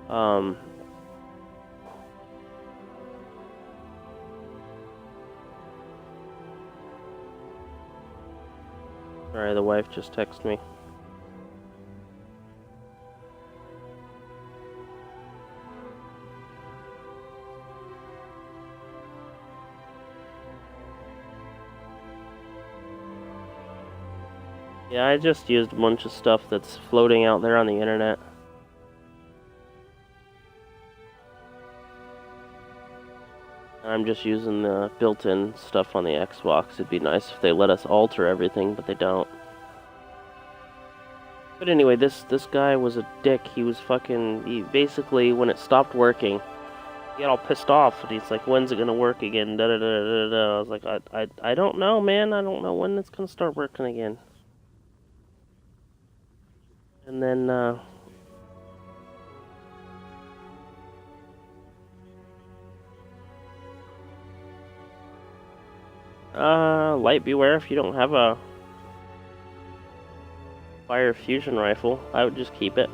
Um, Sorry, the wife just texted me. Yeah, I just used a bunch of stuff that's floating out there on the internet. I'm just using the built-in stuff on the Xbox. It'd be nice if they let us alter everything, but they don't. But anyway, this guy was a dick. He was he basically, when it stopped working, he got all pissed off, and he's like, "When's it gonna work again?" Da da da da da. I was like, I don't know, man. I don't know when it's gonna start working again. And then, light beware if you don't have a fire fusion rifle. I would just keep it.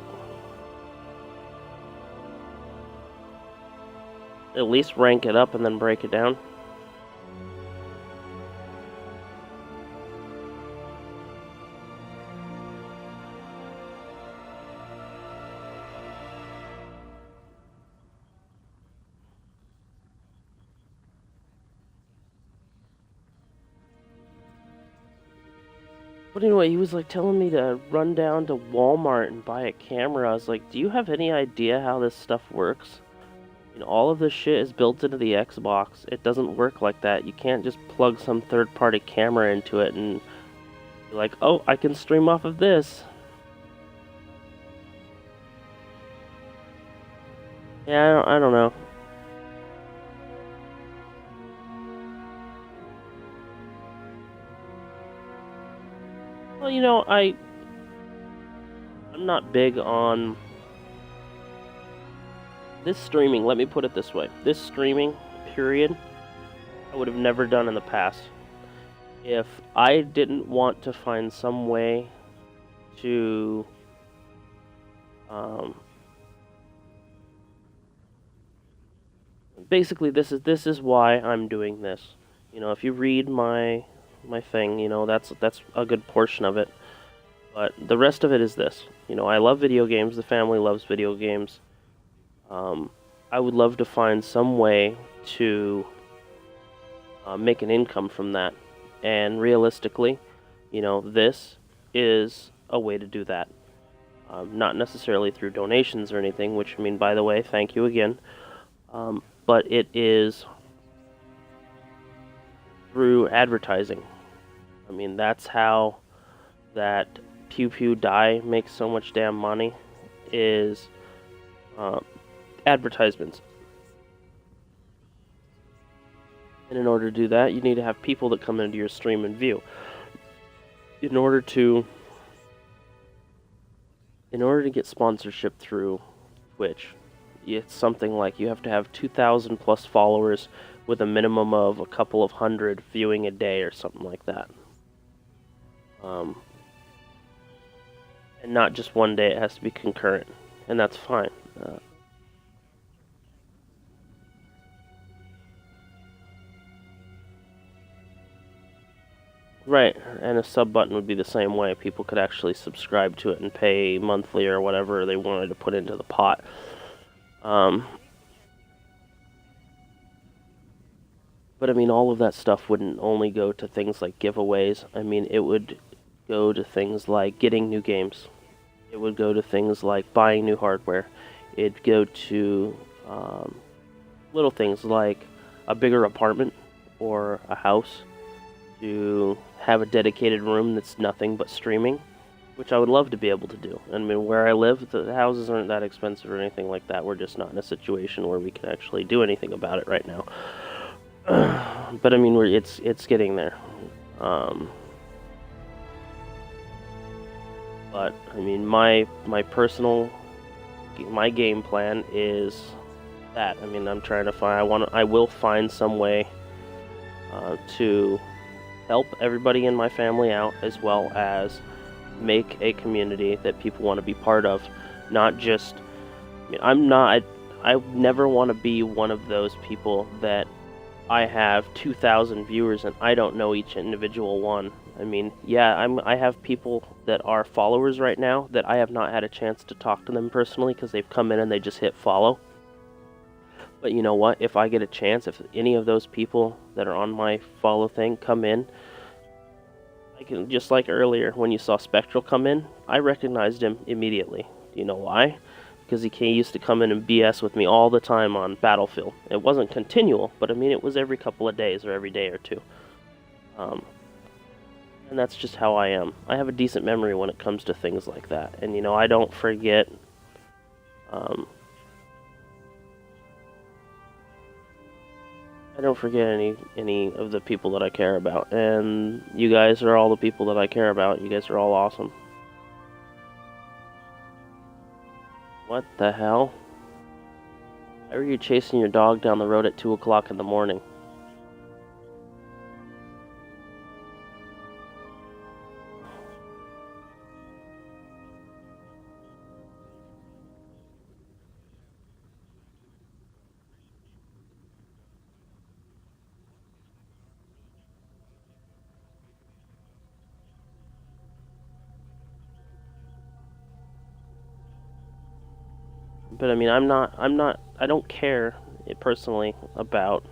At least rank it up and then break it down. But anyway, he was like telling me to run down to Walmart and buy a camera. I was like, do you have any idea how this stuff works? You know, all of this shit is built into the Xbox. It doesn't work like that. You can't just plug some third-party camera into it and be like, oh, I can stream off of this. Yeah, I don't know. Well, you know, I'm not big on this streaming. Let me put it this way. This streaming, period, I would have never done in the past. If I didn't want to find some way to basically this is why I'm doing this. You know, if you read my thing, you know, that's a good portion of it. But the rest of it is this. You know, I love video games. The family loves video games. I would love to find some way to make an income from that. And realistically, you know, this is a way to do that. Not necessarily through donations or anything, which, I mean, by the way, thank you again. But it is through advertising. I mean, that's how that Pew Pew Die makes so much damn money, is advertisements. And in order to do that, you need to have people that come into your stream and view. In order to get sponsorship through Twitch, it's something like you have to have 2,000 plus followers with a minimum of a couple of hundred viewing a day or something like that. And not just one day, it has to be concurrent, and that's fine. Right, and a sub button would be the same way. People could actually subscribe to it and pay monthly or whatever they wanted to put into the pot. But I mean, all of that stuff wouldn't only go to things like giveaways. I mean, it would go to things like getting new games. It would go to things like buying new hardware. It'd go to little things like a bigger apartment or a house, to have a dedicated room that's nothing but streaming, which I would love to be able to do. I mean, where I live, the houses aren't that expensive or anything like that. We're just not in a situation where we can actually do anything about it right now. But I mean, it's getting there. But I mean, my game plan is that. I mean, I'm trying to find. I will find some way to help everybody in my family out, as well as make a community that people want to be part of, not just I mean, I'm not. I never want to be one of those people that I have 2,000 viewers and I don't know each individual one. I mean, yeah, I have people that are followers right now that I have not had a chance to talk to them personally because they've come in and they just hit follow. But you know what? If I get a chance, if any of those people that are on my follow thing come in, I can, just like earlier when you saw Spectral come in, I recognized him immediately. Do you know why? Because he used to come in and BS with me all the time on Battlefield. It wasn't continual, but I mean it was every couple of days or every day or two. Um, and that's just how I am. I have a decent memory when it comes to things like that, and you know I don't forget. Um, I don't forget any of the people that I care about, and you guys are all the people that I care about. You guys are all awesome. What the hell? Why are you chasing your dog down the road at 2 o'clock in the morning? But I mean, I don't care personally about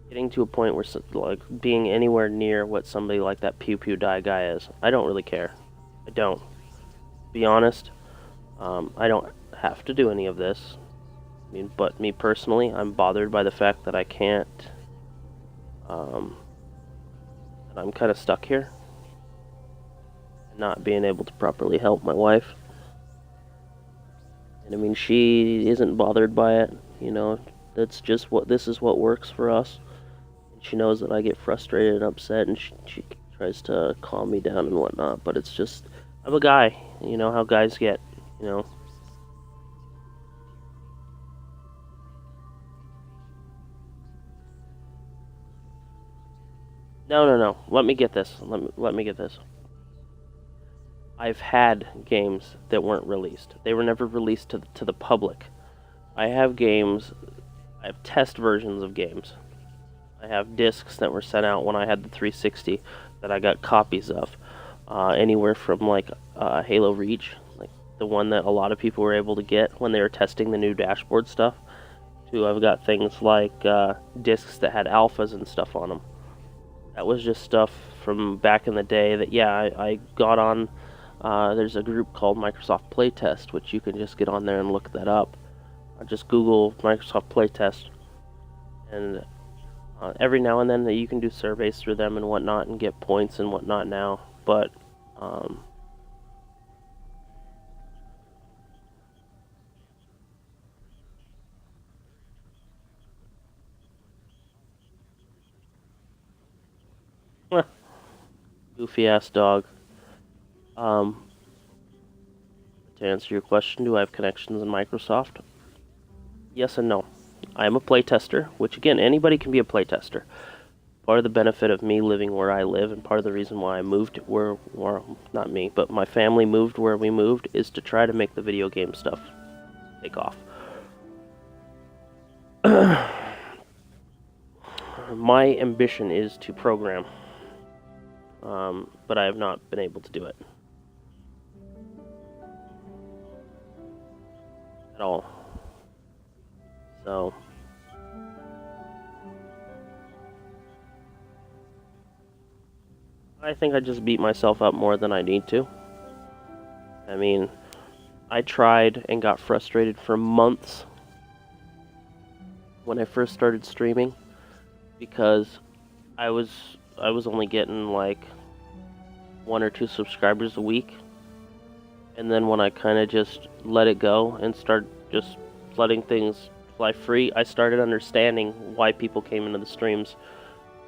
getting to a point where like being anywhere near what somebody like that Pew Pew Die guy is. I don't really care. I don't. To be honest, I don't have to do any of this. I mean, but me personally, I'm bothered by the fact that I can't. Um, that I'm kind of stuck here, not being able to properly help my wife. And I mean, she isn't bothered by it. You know, that's just what this is what works for us. And she knows that I get frustrated and upset, and she tries to calm me down and whatnot. But it's just, I'm a guy. You know how guys get. You know. No, no, no. Let me get this. Let me get this. I've had games that weren't released. They were never released to the public. I have games. I have test versions of games. I have discs that were sent out when I had the 360 that I got copies of. Anywhere from like Halo Reach, like the one that a lot of people were able to get when they were testing the new dashboard stuff, to I've got things like discs that had alphas and stuff on them. That was just stuff from back in the day that, yeah, I got on. There's a group called Microsoft Playtest, which you can just get on there and look that up. Just Google Microsoft Playtest, and every now and then you can do surveys through them and whatnot and get points and whatnot now. But goofy ass dog. Um, to answer your question, do I have connections in Microsoft? Yes and no. I am a playtester, which again, anybody can be a playtester. Part of the benefit of me living where I live, and part of the reason why I moved where, not me, but my family moved where we moved, is to try to make the video game stuff take off. My ambition is to program, but I have not been able to do it at all. So I think I just beat myself up more than I need to. I mean, I tried and got frustrated for months when I first started streaming because I was only getting like 1 or 2 subscribers a week. And then when I kind of just let it go and start just letting things fly free, I started understanding why people came into the streams,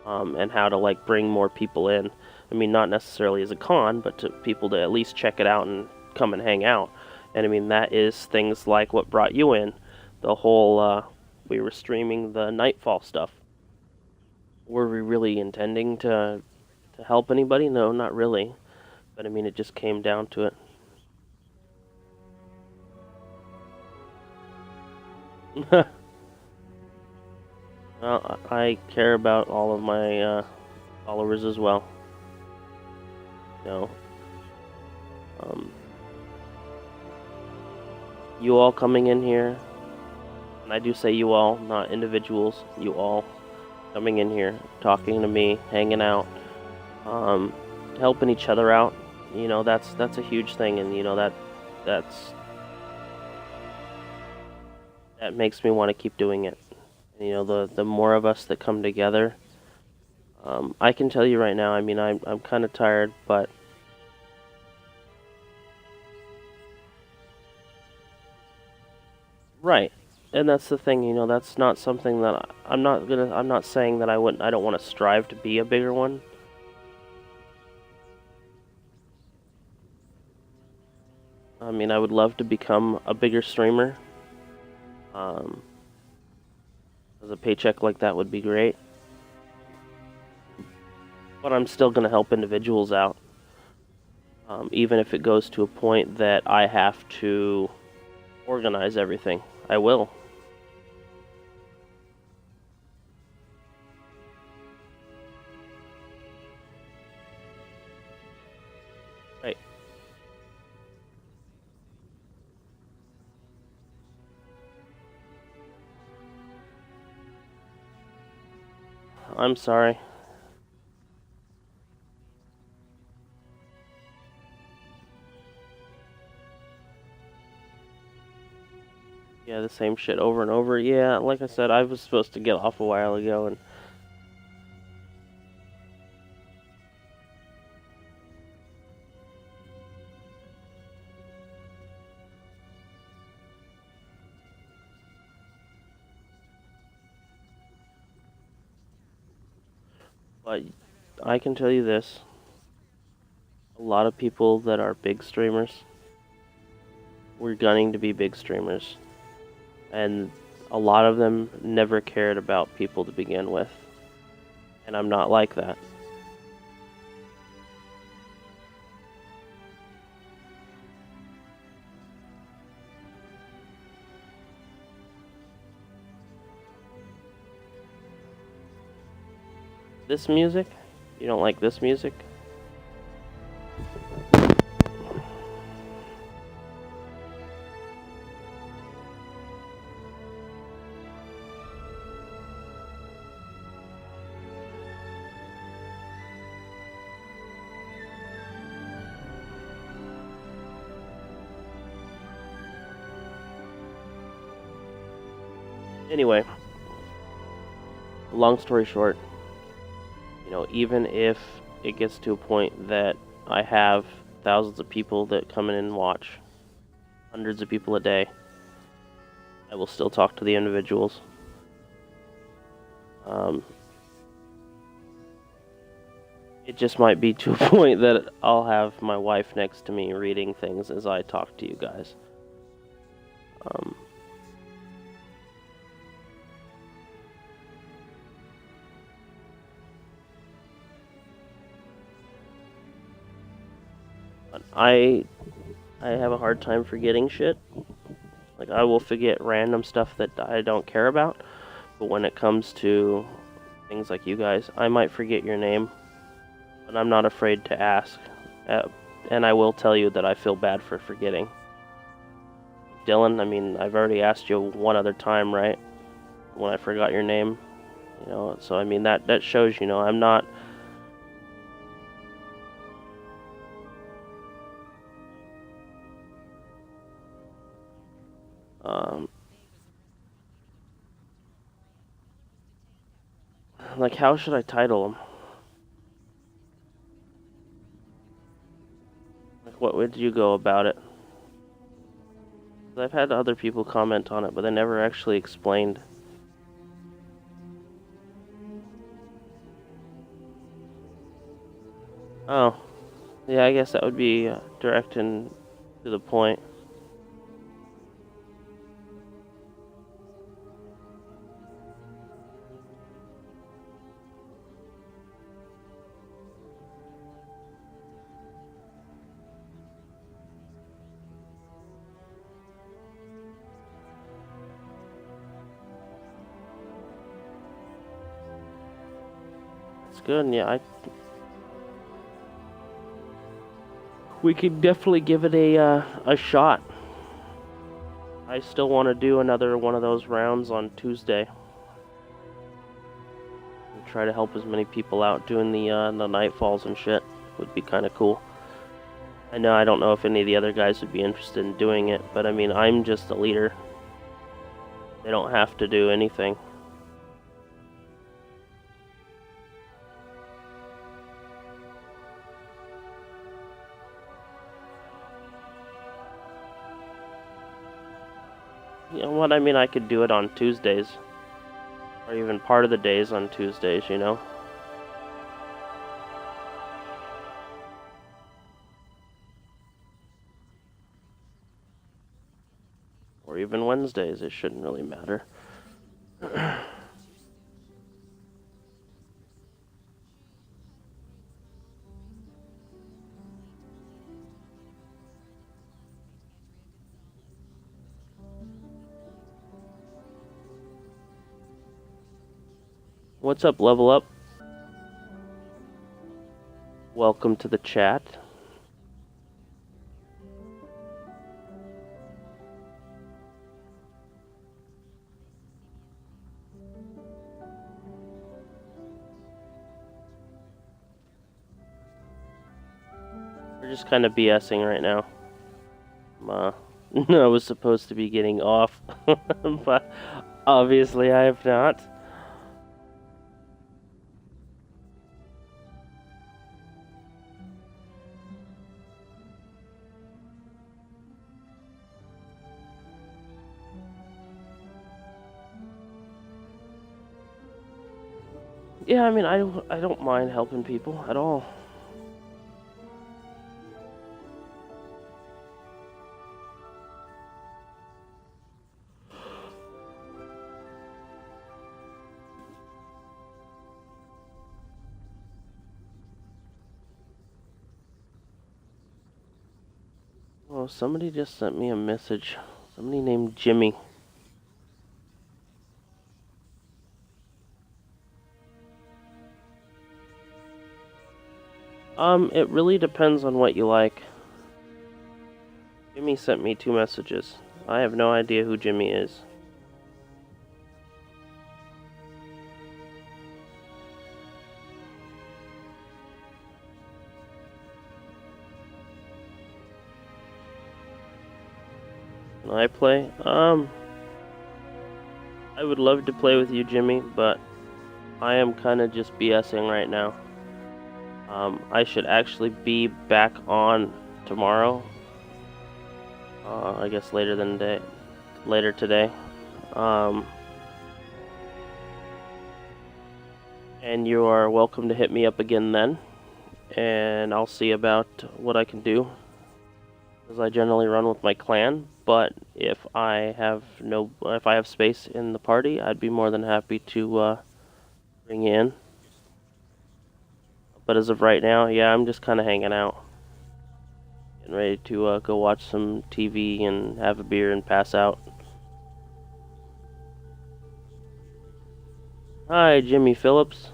and how to like bring more people in. I mean, not necessarily as a con, but to people to at least check it out and come and hang out. And I mean, that is things like what brought you in. The whole, we were streaming the Nightfall stuff. Were we really intending to help anybody? No, not really. But I mean, it just came down to it. Well, I care about all of my followers as well. You know, um, you all coming in here, and I do say you all, not individuals. You all coming in here, talking to me, hanging out, um, helping each other out. You know, that's a huge thing, and you know that's that makes me want to keep doing it. And, you know, the more of us that come together, I can tell you right now. I mean, I'm kind of tired, but right. And that's the thing, you know, that's not something that I'm not saying that I don't want to strive to be a bigger one. I mean, I would love to become a bigger streamer. Um, as a paycheck like that would be great. But I'm still going to help individuals out. Even if it goes to a point that I have to organize everything, I will. Right. I'm sorry. Yeah, the same shit over and over. Yeah, like I said, I was supposed to get off a while ago, and but I can tell you this: a lot of people that are big streamers were gunning to be big streamers, and a lot of them never cared about people to begin with, and I'm not like that. This music? You don't like this music? Anyway, long story short, you know, even if it gets to a point that I have thousands of people that come in and watch, hundreds of people a day, I will still talk to the individuals. Um, it just might be to a point that I'll have my wife next to me reading things as I talk to you guys. Um, but I have a hard time forgetting shit. Like, I will forget random stuff that I don't care about, but when it comes to things like you guys, I might forget your name, but I'm not afraid to ask. Uh, and I will tell you that I feel bad for forgetting. Dylan, I mean, I've already asked you one other time, right? When I forgot your name, you know, so I mean, that shows, you know, I'm not. Um, like, how should I title him? Like, what would you go about it? 'Cause I've had other people comment on it, but they never actually explained. Oh, yeah, I guess that would be direct and to the point. It's good. Yeah, we could definitely give it a shot. I still want to do another one of those rounds on Tuesday. And try to help as many people out doing the nightfalls and shit. Would be kind of cool. I don't know if any of the other guys would be interested in doing it, but I mean, I'm just the leader. They don't have to do anything. You know what, I mean, I could do it on Tuesdays. Or even part of the days on Tuesdays, you know? Or even Wednesdays, it shouldn't really matter. What's up, Level Up? Welcome to the chat. We're just kind of BSing right now. I was supposed to be getting off, but obviously I have not. Yeah, I mean, I don't mind helping people at all. Oh, somebody just sent me a message. Somebody named Jimmy. It really depends on what you like. Jimmy sent me 2 messages. I have no idea who Jimmy is. Can I play? I would love to play with you, Jimmy, but I am kind of just BSing right now. I should actually be back on tomorrow. I guess later today. And you are welcome to hit me up again then, and I'll see about what I can do. Because I generally run with my clan, but if I have space in the party, I'd be more than happy to bring you in. But as of right now, yeah, I'm just kind of hanging out. Getting ready to go watch some TV and have a beer and pass out. Hi, Jimmy Phillips.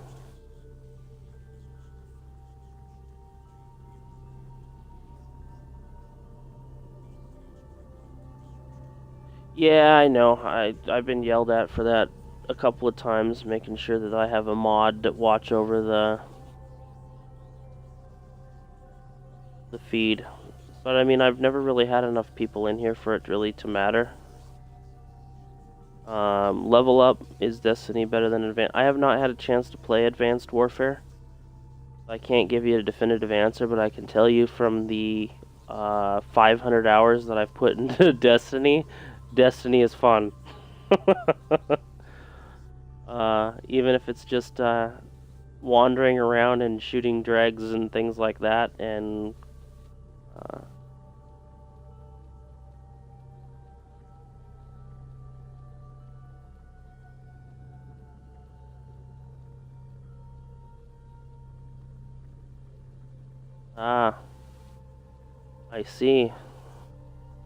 Yeah, I know. I've been yelled at for that a couple of times, making sure that I have a mod that watch over the feed. But I mean, I've never really had enough people in here for it really to matter. Level Up, is Destiny better than Advanced? I have not had a chance to play Advanced Warfare. I can't give you a definitive answer, but I can tell you from the 500 hours that I've put into Destiny, Destiny is fun. Even if it's just wandering around and shooting dregs and things like that, and I see.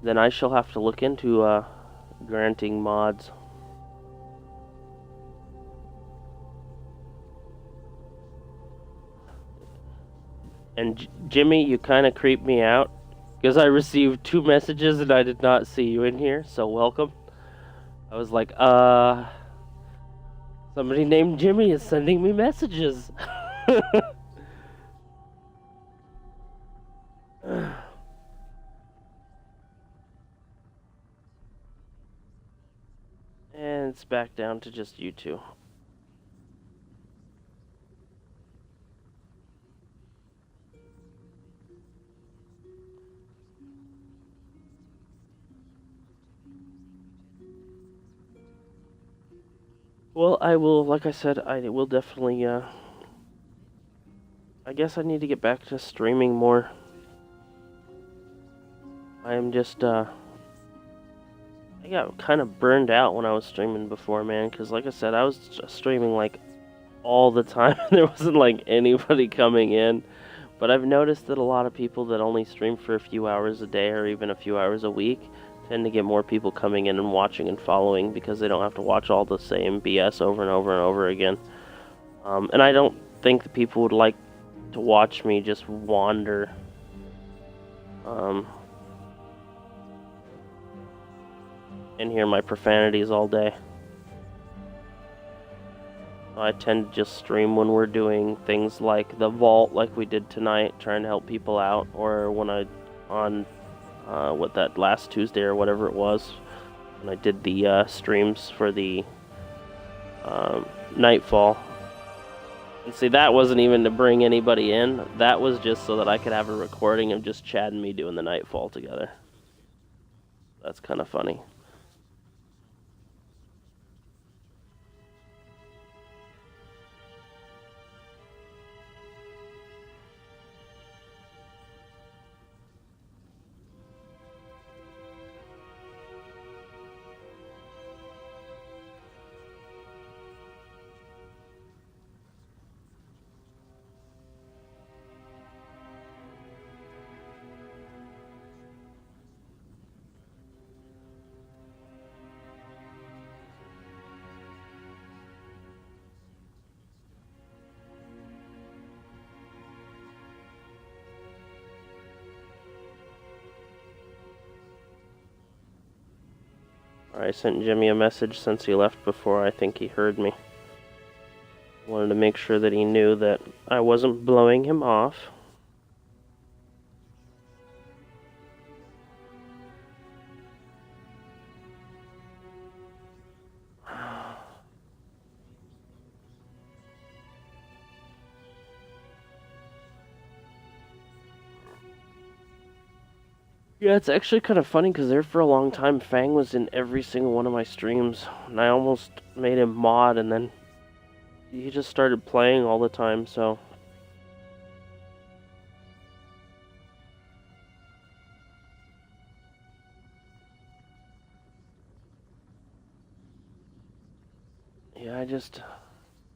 Then I shall have to look into granting mods. And Jimmy, you kind of creeped me out because I received 2 messages and I did not see you in here. So welcome. I was like, somebody named Jimmy is sending me messages. And it's back down to just you two. Well, I will, like I said, I will definitely, I guess I need to get back to streaming more. I am just, I got kind of burned out when I was streaming before, man, because like I said, I was just streaming like all the time. There wasn't like anybody coming in. But I've noticed that a lot of people that only stream for a few hours a day or even a few hours a week tend to get more people coming in and watching and following because they don't have to watch all the same BS over and over and over again. And I don't think that people would like to watch me just wander. And hear my profanities all day. I tend to just stream when we're doing things like the vault, like we did tonight, trying to help people out, or when on that last Tuesday or whatever it was, when I did the streams for the Nightfall. And see, that wasn't even to bring anybody in. That was just so that I could have a recording of just Chad and me doing the Nightfall together. That's kind of funny. I sent Jimmy a message since he left before. I think he heard me. Wanted to make sure that he knew that I wasn't blowing him off. Yeah, it's actually kind of funny because there for a long time, Fang was in every single one of my streams, and I almost made him mod, and then he just started playing all the time, so... Yeah, I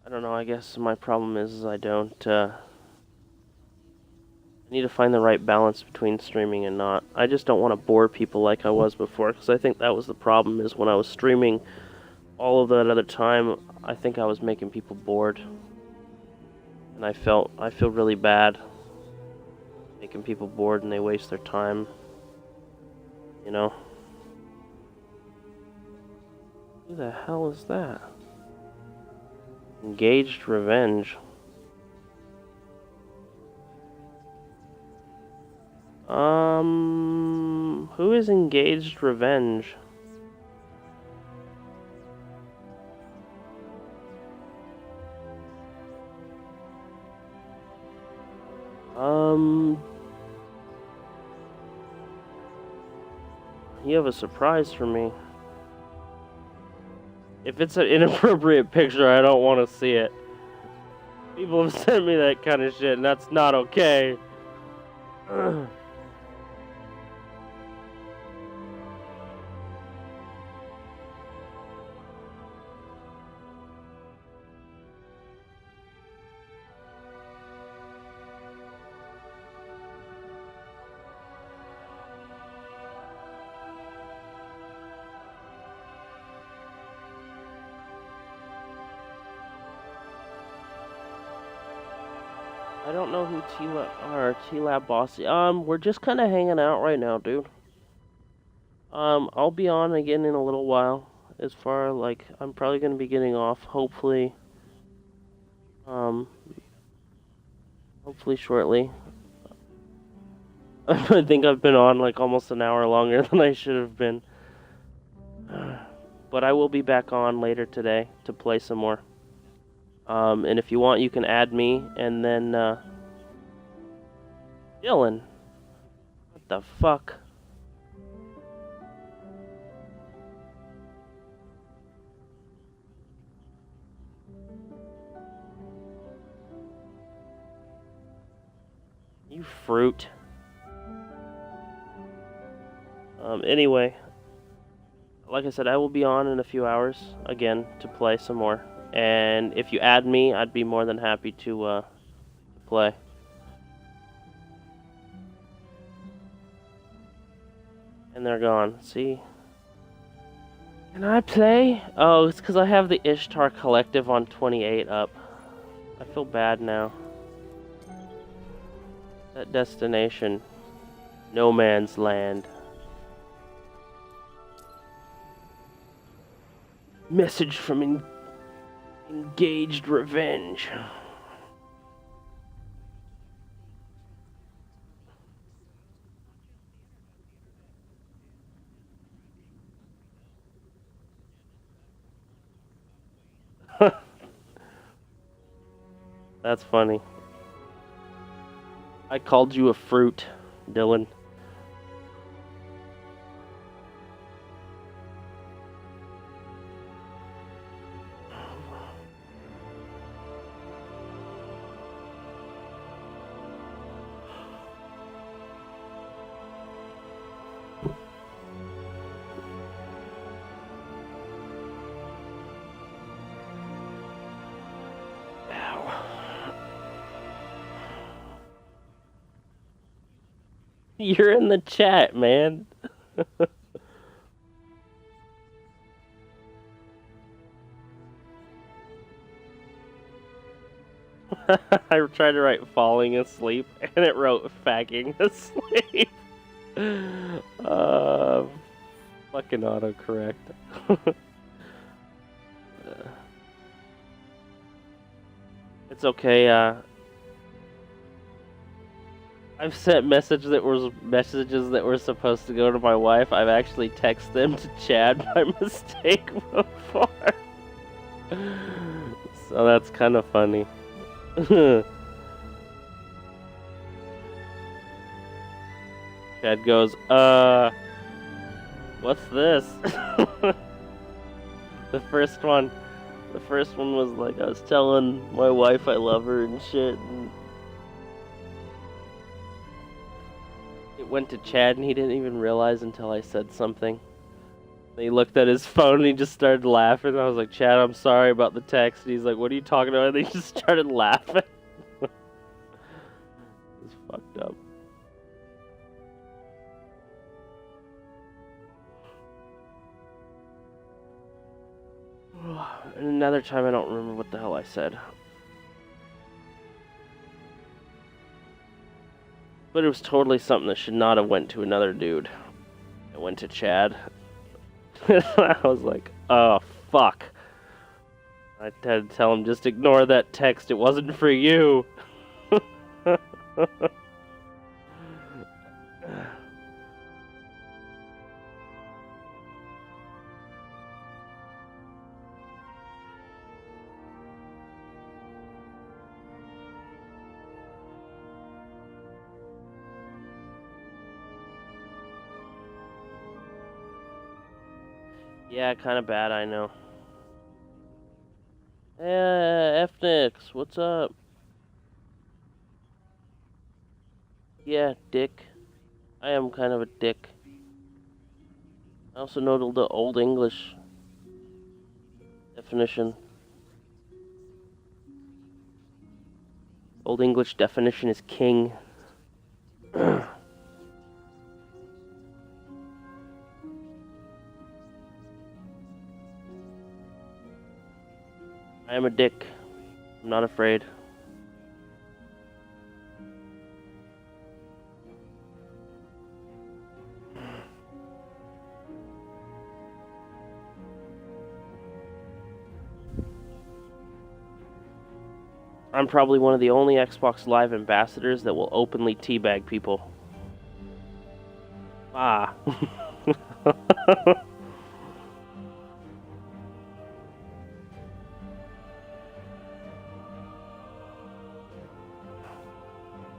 don't know, I guess my problem is I don't, I need to find the right balance between streaming and not. I just don't want to bore people like I was before, because I think that was the problem, is when I was streaming all of that other time, I think I was making people bored. And I feel really bad making people bored and they waste their time. You know? Who the hell is that? Engaged Revenge. Who is Engaged Revenge? You have a surprise for me. If it's an inappropriate picture, I don't want to see it. People have sent me that kind of shit, and that's not okay. I don't know who T-Lab boss is. We're just kind of hanging out right now, dude. I'll be on again in a little while. As far like I'm probably gonna be getting off. Um, hopefully shortly. I think I've been on like almost an hour longer than I should have been. But I will be back on later today to play some more. And if you want, you can add me and then Dylan. What the fuck? You fruit. Anyway, like I said, I will be on in a few hours again to play some more. And if you add me, I'd be more than happy to play. And they're gone. See? Can I play? Oh, it's because I have the Ishtar Collective on 28 up. I feel bad now. That destination. No Man's Land. Message from Engaged Revenge. That's funny. I called you a fruit, Dylan. You're in the chat, man. I tried to write falling asleep and it wrote fagging asleep. Fucking autocorrect. It's okay, I've sent messages that were supposed to go to my wife. I've actually texted them to Chad by mistake before. So that's kind of funny. Chad goes, what's this? The first one was like, I was telling my wife I love her and shit, and it went to Chad and he didn't even realize until I said something. And he looked at his phone and he just started laughing. I was like, Chad, I'm sorry about the text. And he's like, what are you talking about? And he just started laughing. It's fucked up. And another time I don't remember what the hell I said. But it was totally something that should not have went to another dude. It went to Chad. I was like, oh, fuck. I had to tell him, just ignore that text. It wasn't for you. Yeah, kind of bad, I know. FNix, what's up? Yeah, dick. I am kind of a dick. I also know the Old English definition. Old English definition is king. I am a dick. I'm not afraid. I'm probably one of the only Xbox Live ambassadors that will openly teabag people. Ah.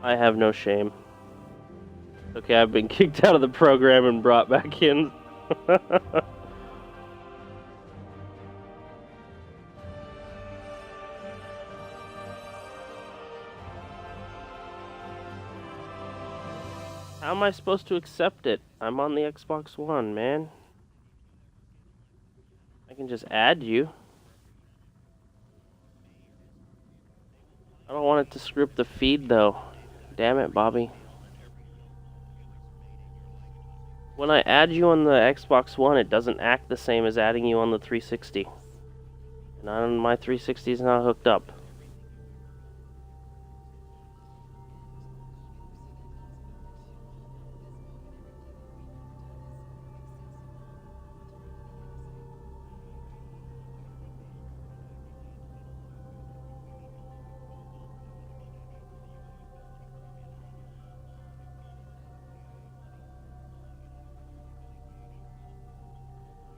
I have no shame. Okay, I've been kicked out of the program and brought back in. How am I supposed to accept it? I'm on the Xbox One, man. I can just add you. I don't want it to screw up the feed, though. Damn it, Bobby. When I add you on the Xbox One, it doesn't act the same as adding you on the 360. And on my 360 is not hooked up.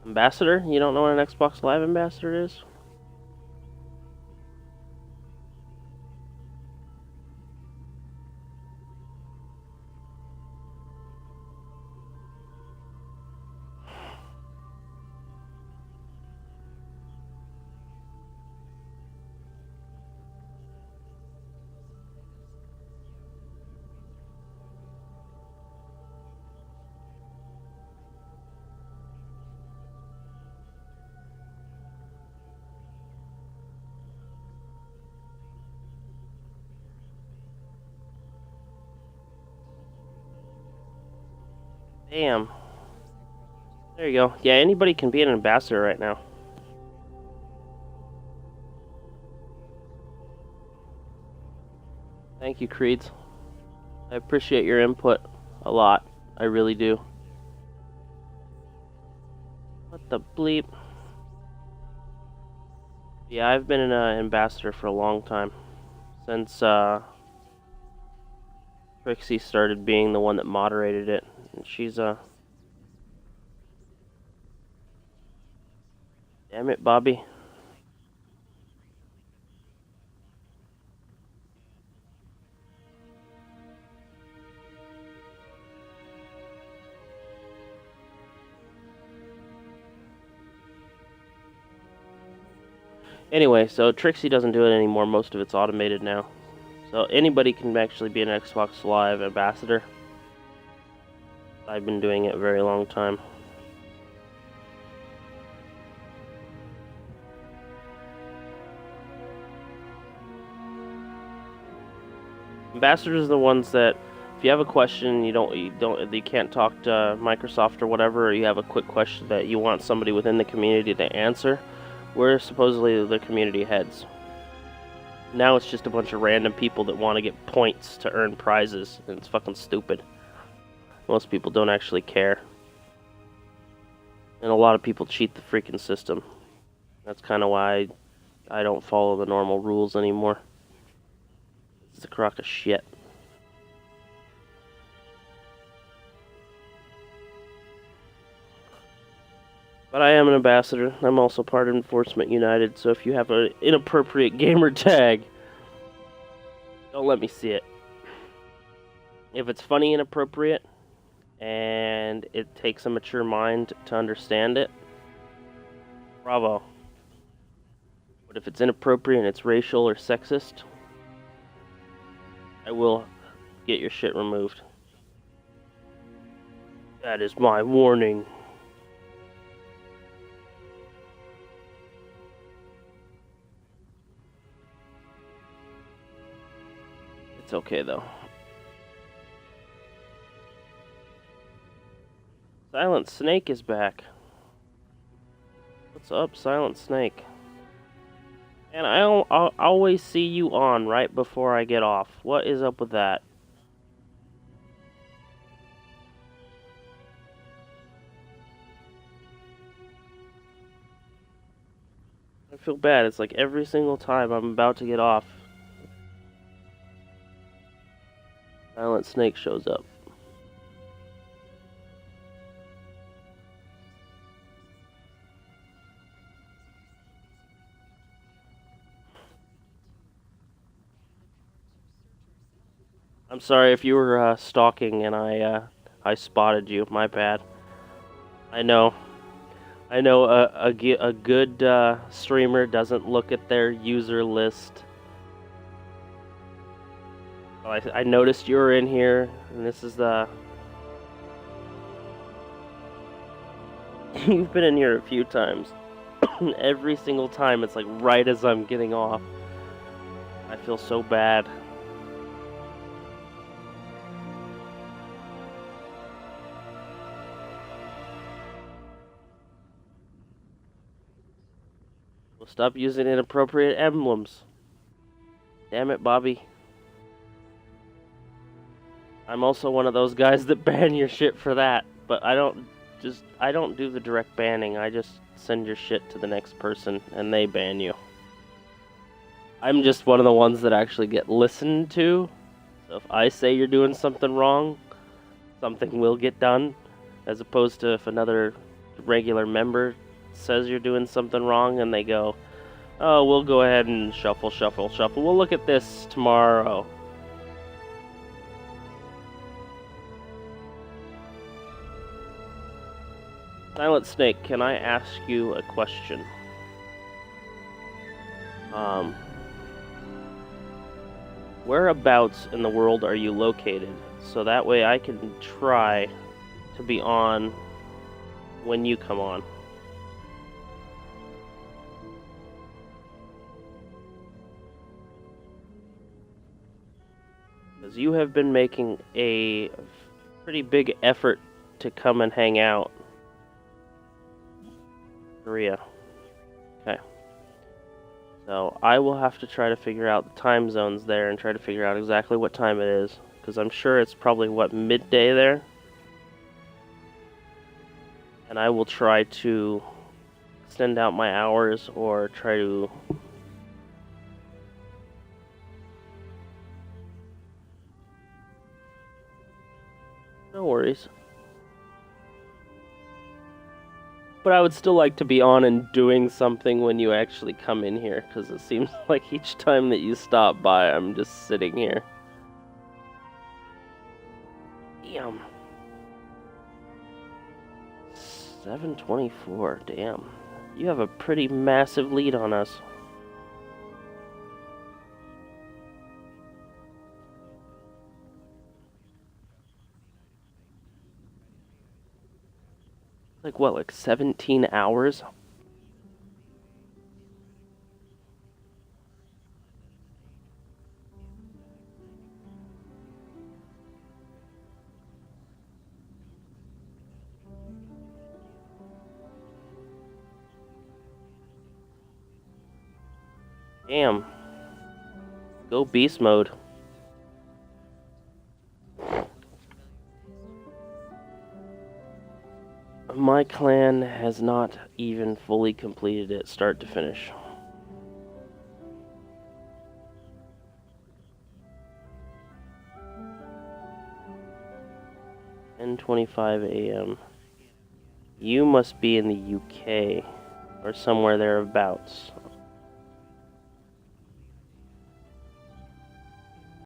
Ambassador? You don't know what an Xbox Live ambassador is? Damn. There you go. Yeah, anybody can be an ambassador right now. Thank you, Creeds. I appreciate your input a lot. I really do. What the bleep? Yeah, I've been an ambassador for a long time. Since Trixie started being the one that moderated it. And she's damn it, Bobby. Anyway, so Trixie doesn't do it anymore. Most of it's automated now. So anybody can actually be an Xbox Live ambassador. I've been doing it a very long time. Ambassadors are the ones that, if you have a question, you can't talk to Microsoft or whatever, or you have a quick question that you want somebody within the community to answer. We're supposedly the community heads. Now it's just a bunch of random people that want to get points to earn prizes, and it's fucking stupid. Most people don't actually care. And a lot of people cheat the freaking system. That's kind of why I don't follow the normal rules anymore. It's a crock of shit. But I am an ambassador. I'm also part of Enforcement United, so if you have an inappropriate gamer tag, don't let me see it. If it's funny and appropriate, and it takes a mature mind to understand it, bravo. But if it's inappropriate and it's racial or sexist, I will get your shit removed. That is my warning. It's okay, though. Silent Snake is back. What's up, Silent Snake? And I'll always see you on right before I get off. What is up with that? I feel bad. It's like every single time I'm about to get off, Silent Snake shows up. I'm sorry if you were stalking and I spotted you. My bad. I know. I know a good streamer doesn't look at their user list. I noticed you were in here, and this is the... You've been in here a few times. Every single time, it's like right as I'm getting off. I feel so bad. Well, stop using inappropriate emblems. Damn it, Bobby. I'm also one of those guys that ban your shit for that, but I don't do the direct banning. I just send your shit to the next person and they ban you. I'm just one of the ones that actually get listened to. So if I say you're doing something wrong, something will get done, as opposed to if another regular member says you're doing something wrong and they go, "Oh, we'll go ahead and shuffle. We'll look at this tomorrow." Silent Snake, can I ask you a question? Whereabouts in the world are you located? So that way I can try to be on when you come on. Because you have been making a pretty big effort to come and hang out. Korea. Okay. So I will have to try to figure out the time zones there and try to figure out exactly what time it is. Because I'm sure it's probably, what, midday there? And I will try to extend out my hours or try to... No worries. But I would still like to be on and doing something when you actually come in here, because it seems like each time that you stop by, I'm just sitting here. Damn. 724, damn. You have a pretty massive lead on us. Like what, like 17 hours? Damn. Go beast mode. My clan has not even fully completed it start to finish. (10:25 a.m.) You must be in the UK or somewhere thereabouts.